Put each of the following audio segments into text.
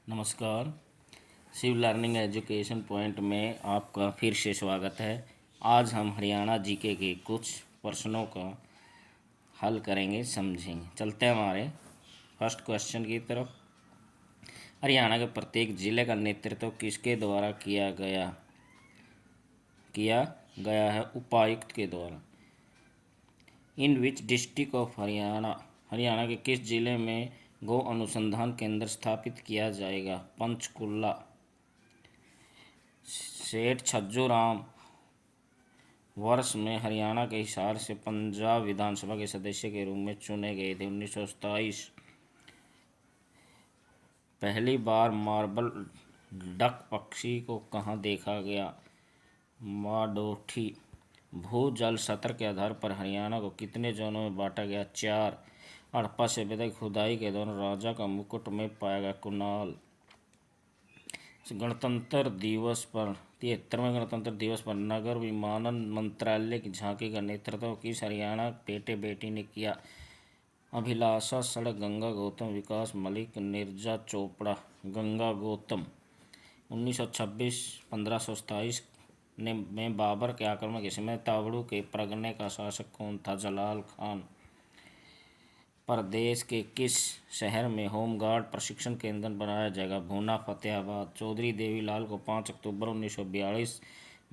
नमस्कार। Shiv learning education point में आपका फिर से स्वागत है। आज हम हरियाणा जीके के कुछ प्रश्नों का हल करेंगे, समझेंगे। चलते हैं हमारे फर्स्ट क्वेश्चन की तरफ। हरियाणा के प्रत्येक जिले का नेतृत्व किसके द्वारा किया गया है? उपायुक्त के द्वारा। इन विच डिस्ट्रिक्ट ऑफ हरियाणा के किस जिले में गौ अनुसंधान केंद्र स्थापित किया जाएगा? पंचकुला। सेठ छज्जू राम वर्ष में हरियाणा के हिसार से पंजाब विधानसभा के सदस्य के रूप में चुने गए थे। 1927। पहली बार मार्बल डक पक्षी को कहाँ देखा गया? माडोठी। भू जल स्तर के आधार पर हरियाणा को कितने जोनों में बांटा गया? 4। हड़प्पा सभ्यता की खुदाई के दौरान राजा का मुकुट में पाया गया कुणाल। गणतंत्र दिवस पर 73वें गणतंत्र दिवस पर नगर विमानन मंत्रालय की झांकी का नेतृत्व किस हरियाणा बेटे बेटी ने किया? अभिलाषा सड़क गंगा गौतम, विकास मलिक, नीरजा चोपड़ा। गंगा गौतम। 1926 1527 में बाबर के आक्रमण के समय तावड़ू के परगने का शासक कौन था? जलाल खान। प्रदेश के किस शहर में होमगार्ड प्रशिक्षण केंद्र बनाया जाएगा? भूना फतेहाबाद। चौधरी देवीलाल को 5 अक्टूबर 1942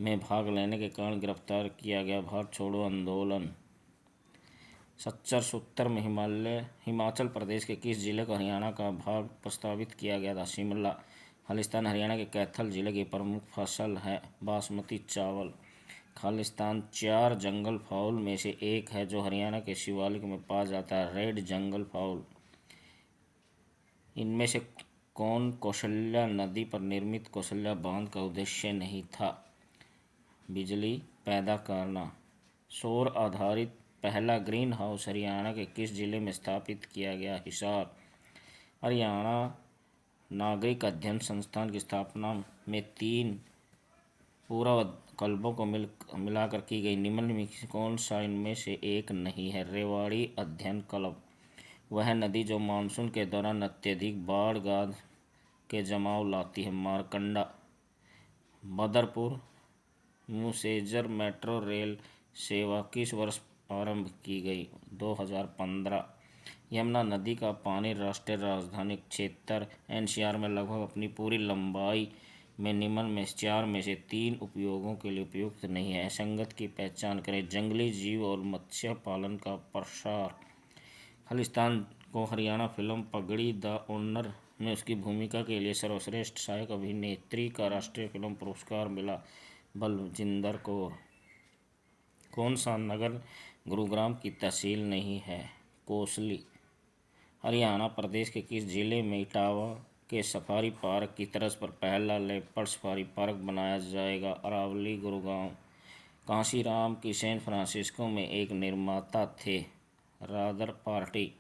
में भाग लेने के कारण गिरफ्तार किया गया। भारत छोड़ो आंदोलन। सच्चर सूत्र में हिमाचल प्रदेश के किस जिले को हरियाणा का भाग प्रस्तावित किया गया था? शिमला। खालिस्तान हरियाणा के कैथल जिले की प्रमुख फसल है बासमती चावल। खालिस्तान 4 जंगल फाउल में से एक है जो हरियाणा के शिवालिक में पाया जाता है। रेड जंगल फाउल। इनमें से कौन कौशल्या नदी पर निर्मित कौशल्या बांध का उद्देश्य नहीं था? बिजली पैदा करना। सौर आधारित पहला ग्रीन हाउस हरियाणा के किस जिले में स्थापित किया गया? हिसार। हरियाणा नागरिक अध्ययन संस्थान की स्थापना में 3 पूर्व कल्पों को मिलाकर की गई निम्न में कौन सा इनमें से एक नहीं है? रेवाड़ी अध्ययन क्लब। वह नदी जो मानसून के दौरान अत्यधिक बाढ़ गाद के जमाव लाती है। मारकंडा। बदरपुर मुसेजर मेट्रो रेल सेवा किस वर्ष आरंभ की गई? 2015। यमुना नदी का पानी राष्ट्रीय राजधानी क्षेत्र एनसीआर में लगभग अपनी पूरी लंबाई में निम्न में 4 में से 3 उपयोगों के लिए उपयुक्त नहीं है। असंगत की पहचान करें। जंगली जीव और मत्स्य पालन का प्रसार। खालिस्तान को हरियाणा फिल्म पगड़ी द ओनर में उसकी भूमिका के लिए सर्वश्रेष्ठ सहायक अभिनेत्री का राष्ट्रीय फिल्म पुरस्कार मिला। बलजिंदर कौर। कौन सा नगर गुरुग्राम की तहसील नहीं है? कोसली। हरियाणा प्रदेश के किस जिले में इटावा के सफारी पार्क की तर्ज पर पहला लेपर्ड सफारी पार्क बनाया जाएगा? अरावली गुरुगांव। कांशीराम की सैन फ्रांसिस्को में एक निर्माता थे। Rather party.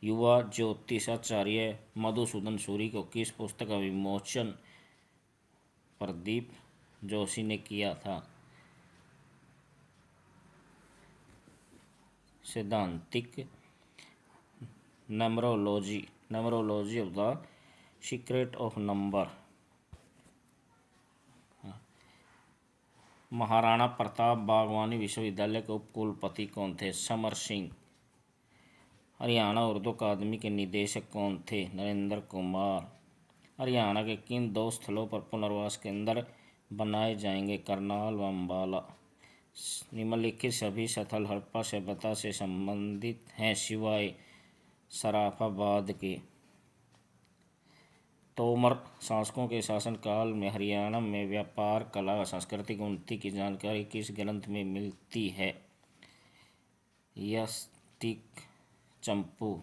युवा ज्योतिषाचार्य मधुसूदन सूरी को किस पुस्तक का विमोचन प्रदीप जोशी ने किया था? सैद्धांतिक numerology of the secret of number. Maharana Pratap बागवानी विश्वविद्यालय के उपकुलपति कौन थे? समर सिंह। हरियाणा उर्दू अकादमी के निदेशक कौन थे? नरेंद्र कुमार। हरियाणा के किन 2 स्थलों पर पुनर्वास केंद्र बनाए जाएंगे? करनाल व अम्बाला। निम्नलिखित सभी स्थल हड़प्पा सभ्यता से संबंधित हैं सिवाय सराफाबाद के। तोमर शासकों के शासनकाल में हरियाणा में व्यापार, कला व सांस्कृतिक उन्नति की जानकारी किस ग्रंथ में मिलती है? यस्तिक चंपू।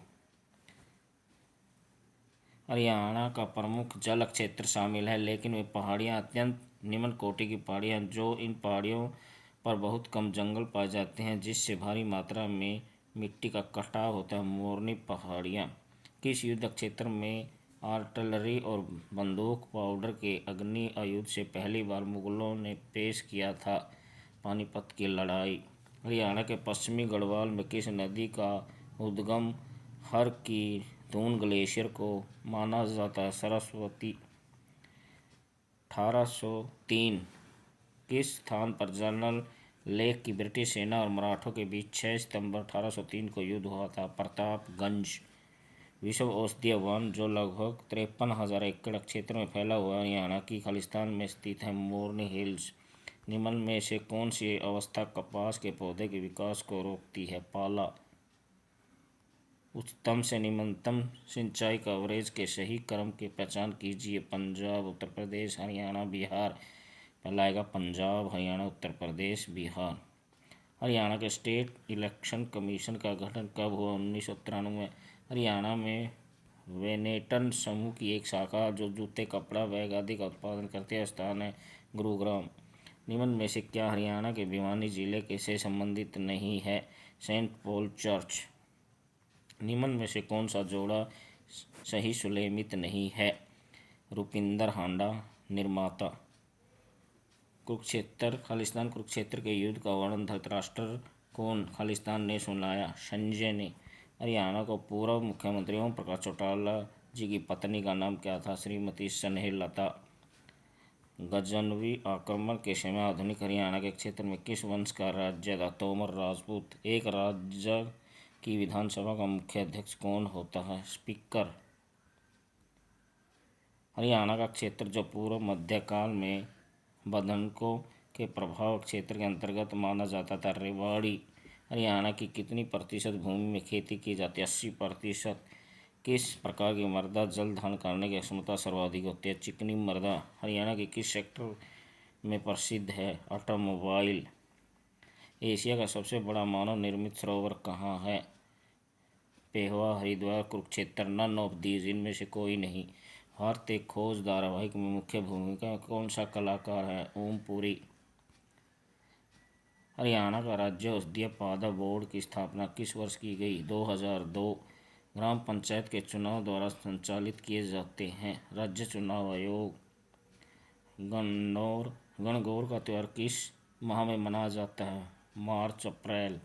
हरियाणा का प्रमुख जल क्षेत्र शामिल है, लेकिन वे पहाड़ियाँ अत्यंत निम्न कोटि की पहाड़ियाँ जो इन पहाड़ियों पर बहुत कम जंगल पाए जाते हैं जिससे भारी मात्रा में मिट्टी का कटाव होता है। मोरनी पहाड़ियाँ। किस युद्ध क्षेत्र में आर्टिलरी और बंदूक पाउडर के अग्नि आयुध से पहली बार मुगलों ने पेश किया था? पानीपत की लड़ाई। हरियाणा के पश्चिमी गढ़वाल में किस नदी का उद्गम हर की दून ग्लेशियर को माना जाता है सरस्वती। 1803 किस स्थान पर जनरल लेक की ब्रिटिश सेना और मराठों के बीच 6 सितंबर 1803 को युद्ध हुआ था? प्रतापगंज। विश्व औषधीय वन जो लगभग 53,000 एकड़ क्षेत्र में फैला हुआ है, हरियाणा की खालिस्तान में स्थित है, मोरनी हिल्स। निम्न में से कौन सी अवस्था कपास के पौधे के विकास को रोकती है? पाला। उच्चतम से निम्नतम सिंचाई कवरेज के सही क्रम की पहचान कीजिए। पंजाब, उत्तर प्रदेश, हरियाणा, बिहार। पहला आएगा पंजाब, हरियाणा, उत्तर प्रदेश, बिहार। हरियाणा के स्टेट इलेक्शन कमीशन का गठन कब हुआ? 1993। हरियाणा में वेनेटन समूह की एक शाखा जो जूते, कपड़ा, बैग आदि का उत्पादन करते हैं, स्थान है गुरुग्राम। निम्न में से क्या हरियाणा के भिवानी जिले के से संबंधित नहीं है? Saint Paul Church. निम्न में से कौन सा जोड़ा सही सुलेमित नहीं है? रुपिंदर हांडा, निर्माता। कुरुक्षेत्र खालिस्तान कुरुक्षेत्र के युद्ध का वर्णन धृतराष्ट्र को खालिस्तान ने सुनाया? संजय ने। हरियाणा को पूर्व मुख्यमंत्री ओम प्रकाश चौटाला जी की पत्नी का नाम क्या था? श्रीमती स्नेहलता। गजनवी आक्रमण के समय आधुनिक हरियाणा के क्षेत्र में किस वंश का राज्य था? तोमर राजपूत। एक राज्य की विधानसभा का मुख्य अध्यक्ष कौन होता है? स्पीकर। हरियाणा का क्षेत्र जो पूर्व मध्यकाल में बंधकों के प्रभाव क्षेत्र के अंतर्गत माना जाता था, रेवाड़ी। हरियाणा की कितनी प्रतिशत भूमि में खेती की जाती है? 80%। किस प्रकार की मृदा जल धारण करने की क्षमता सर्वाधिक होती है? चिकनी मृदा। हरियाणा के किस सेक्टर में प्रसिद्ध है? ऑटोमोबाइल। एशिया का सबसे बड़ा मानव निर्मित सरोवर कहाँ है? Pehowa, Haridwar, Kurukshetra. None of these, इनमें से कोई नहीं। भारतीय खोज धारावाहिक में मुख्य भूमिका कौन सा कलाकार है? ओम पुरी। हरियाणा का राज्य औषधीय पौधा बोर्ड की स्थापना किस वर्ष की गई? 2002। ग्राम पंचायत के चुनाव द्वारा संचालित किए जाते हैं, राज्य चुनाव आयोग। गणगौर का त्यौहार किस माह में मनाया जाता है? मार्च अप्रैल।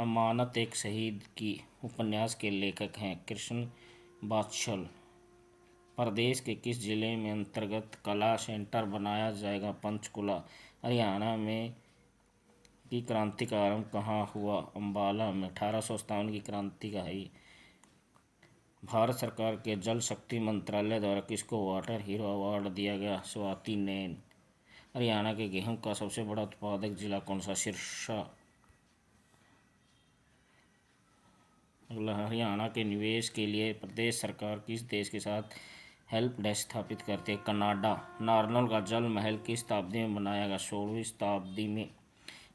अमानत एक शहीद की उपन्यास के लेखक हैं? कृष्ण बादशाह। प्रदेश के किस जिले में अंतर्गत कला सेंटर बनाया जाएगा? पंचकुला। हरियाणा में की क्रांति का आरंभ कहाँ हुआ? अम्बाला में। 1857 की क्रांति का है। भारत सरकार के जल शक्ति मंत्रालय द्वारा किसको वाटर हीरो अवार्ड दिया गया? स्वाति नैन। हरियाणा के गेहूं का सबसे बड़ा उत्पादक जिला कौन सा? सिरसा। अगला, हरियाणा के निवेश के लिए प्रदेश सरकार किस देश के साथ हेल्प डेस्क स्थापित करती है? कनाडा। नारनौल का जल महल किस शताब्दी में बनाया गया? 16वीं शताब्दी में।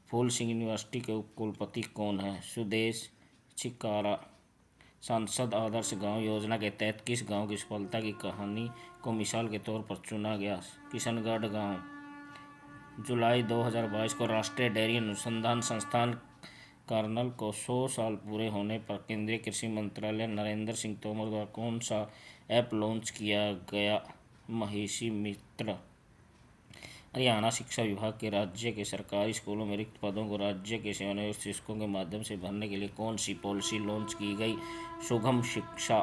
फूल सिंह यूनिवर्सिटी के उपकुलपति कौन है? सुदेश छिकारा। सांसद आदर्श गांव योजना के तहत किस गांव की सफलता की कहानी को मिसाल के तौर पर चुना गया? किशनगढ़ गांव। जुलाई 2022 को राष्ट्रीय डेयरी अनुसंधान संस्थान कर्नल को 100 साल पूरे होने पर केंद्रीय कृषि मंत्रालय नरेंद्र सिंह तोमर द्वारा कौन सा ऐप लॉन्च किया गया? महिषी मित्र। हरियाणा शिक्षा विभाग के राज्य के सरकारी स्कूलों में रिक्त पदों को राज्य के सेवानिवृत्त शिक्षकों के माध्यम से भरने के लिए कौन सी पॉलिसी लॉन्च की गई? सुगम शिक्षा।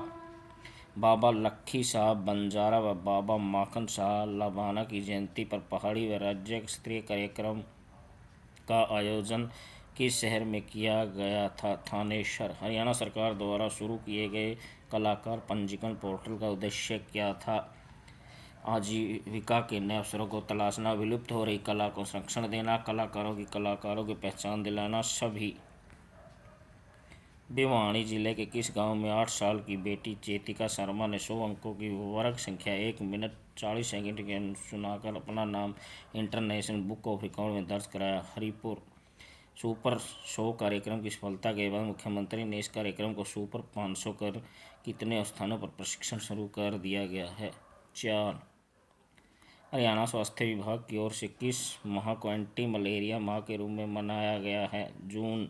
बाबा लक्खी साहब बंजारा व बाबा माखन शाह लबाना की जयंती पर पहाड़ी व राज्य स्तरीय कार्यक्रम का आयोजन किस शहर में किया गया था? थानेसर। हरियाणा सरकार द्वारा शुरू किए गए कलाकार पंजीकरण पोर्टल का उद्देश्य क्या था? आजीविका के नए अवसरों को तलाशना, विलुप्त हो रही कला को संरक्षण देना, कलाकारों की पहचान दिलाना। सभी। भिवानी जिले के किस गांव में 8 साल की बेटी चेतिका शर्मा ने 100 अंकों की वर्ग संख्या 1 मिनट 40 सेकंड के सुनाकर अपना नाम इंटरनेशनल बुक ऑफ रिकॉर्ड में दर्ज कराया? हरिपुर। सुपर 100 कार्यक्रम की सफलता के बाद मुख्यमंत्री ने इस कार्यक्रम को सुपर 500 कर कितने स्थानों पर प्रशिक्षण शुरू कर दिया गया है? 4। हरियाणा स्वास्थ्य विभाग की ओर से किस माह को एंटी मलेरिया माह के रूप में मनाया गया है? जून।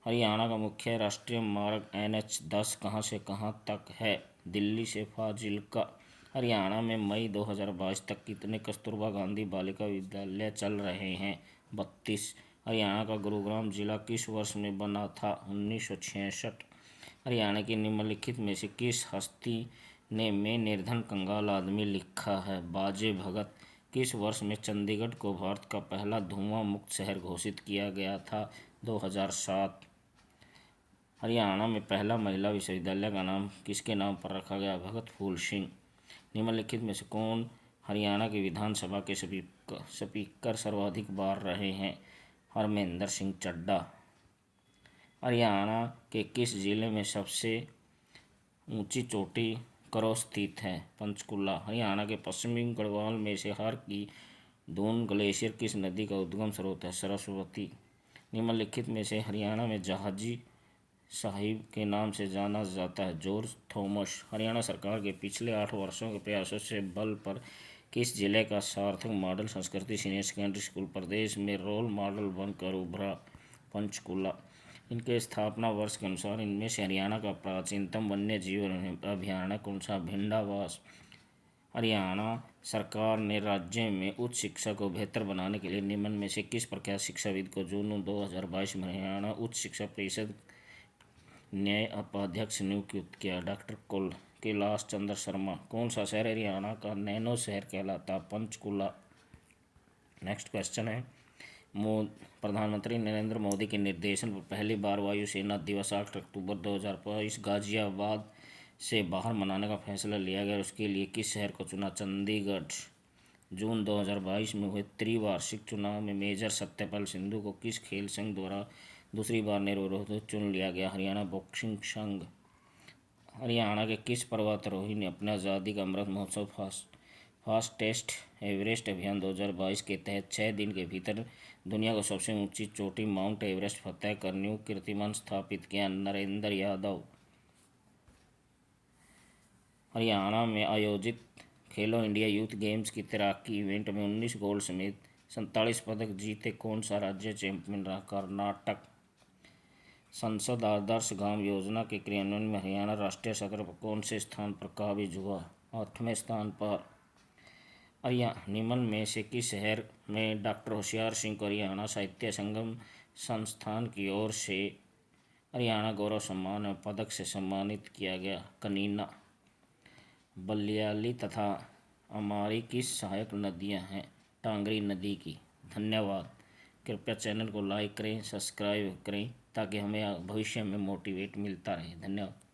हरियाणा का मुख्य राष्ट्रीय मार्ग NH10 कहाँ से कहाँ तक है? दिल्ली से फाजिल्का। हरियाणा में मई 2022 तक कितने कस्तूरबा गांधी बालिका विद्यालय चल रहे हैं? 32। हरियाणा का गुरुग्राम जिला किस वर्ष में बना था? 1966। हरियाणा की निम्नलिखित में से किस हस्ती ने मैं निर्धन कंगाल आदमी लिखा है? बाजे भगत। किस वर्ष में चंडीगढ़ को भारत का पहला धुआं मुक्त शहर घोषित किया गया था? 2007। हरियाणा में पहला महिला विश्वविद्यालय का नाम किसके नाम पर रखा गया? भगत फूल सिंह। निम्नलिखित में से कौन हरियाणा की विधानसभा के स्पीकर सर्वाधिक बार रहे हैं? हरमेंद्र सिंह चड्ढा। हरियाणा के किस जिले में सबसे ऊंची चोटी करो स्थित है? पंचकुला। हरियाणा के पश्चिमी गढ़वाल में से हार की दून ग्लेशियर किस नदी का उद्गम स्रोत है? सरस्वती। निम्नलिखित में से हरियाणा में जहाजी साहिब के नाम से जाना जाता है? George Thomas. हरियाणा सरकार के पिछले 8 वर्षों के प्रयासों से बल पर किस जिले का सार्थक मॉडल संस्कृति सीनियर सेकेंडरी स्कूल प्रदेश में रोल मॉडल बनकर उभरा? पंचकुला। इनके स्थापना वर्ष के अनुसार इनमें से हरियाणा का प्राचीनतम वन्य जीव अभयारण्य कौन सा? भिंडावास। हरियाणा सरकार ने राज्य में उच्च शिक्षा को बेहतर बनाने के लिए निम्न में से किस प्रख्यात शिक्षाविद को जून 2022 में हरियाणा उच्च शिक्षा परिषद न्याय उपाध्यक्ष नियुक्त किया? डॉक्टर कैलाश चंद्र शर्मा। कौन सा शहर हरियाणा का नैनो शहर कहलाता? पंचकुला। नेक्स्ट क्वेश्चन है, प्रधानमंत्री नरेंद्र मोदी के निर्देशन पर पहली बार वायुसेना दिवस 8 अक्टूबर 2022 गाजियाबाद से बाहर मनाने का फैसला लिया गया। उसके लिए किस शहर को चुना? चंडीगढ़। जून 2022 में हुए त्रिवार्षिक चुनाव में मेजर सत्यपाल सिंधु को किस खेल संघ द्वारा दूसरी बार निर्विरोध चुन लिया गया? हरियाणा बॉक्सिंग संघ। हरियाणा के किस पर्वतारोही ने अपने आज़ादी का अमृत महोत्सव फास्टेस्ट एवरेस्ट अभियान 2022 के तहत 6 दिन के भीतर दुनिया को सबसे ऊंची चोटी माउंट एवरेस्ट फतह कर न्यू कीर्तिमान स्थापित किया? नरेंद्र यादव। हरियाणा में आयोजित खेलो इंडिया यूथ गेम्स की तैराकी इवेंट में 19 गोल्ड समेत 47 पदक जीते कौन सा राज्य चैंपियन रहा? कर्नाटक। संसद आदर्श गांव योजना के क्रियान्वयन में हरियाणा राष्ट्रीय सत्र पर कौन से स्थान पर काबिज हुआ? 8वें स्थान पर। निम्न में से किस शहर में डॉक्टर होशियार सिंह को हरियाणा साहित्य संगम संस्थान की ओर से हरियाणा गौरव सम्मान एवं पदक से सम्मानित किया गया? कनीना। बलियाली तथा अमारी की सहायक नदियां हैं? टांगरी नदी की। धन्यवाद। कृपया चैनल को लाइक करें, सब्सक्राइब करें ताकि हमें भविष्य में मोटिवेट मिलता रहे। धन्यवाद।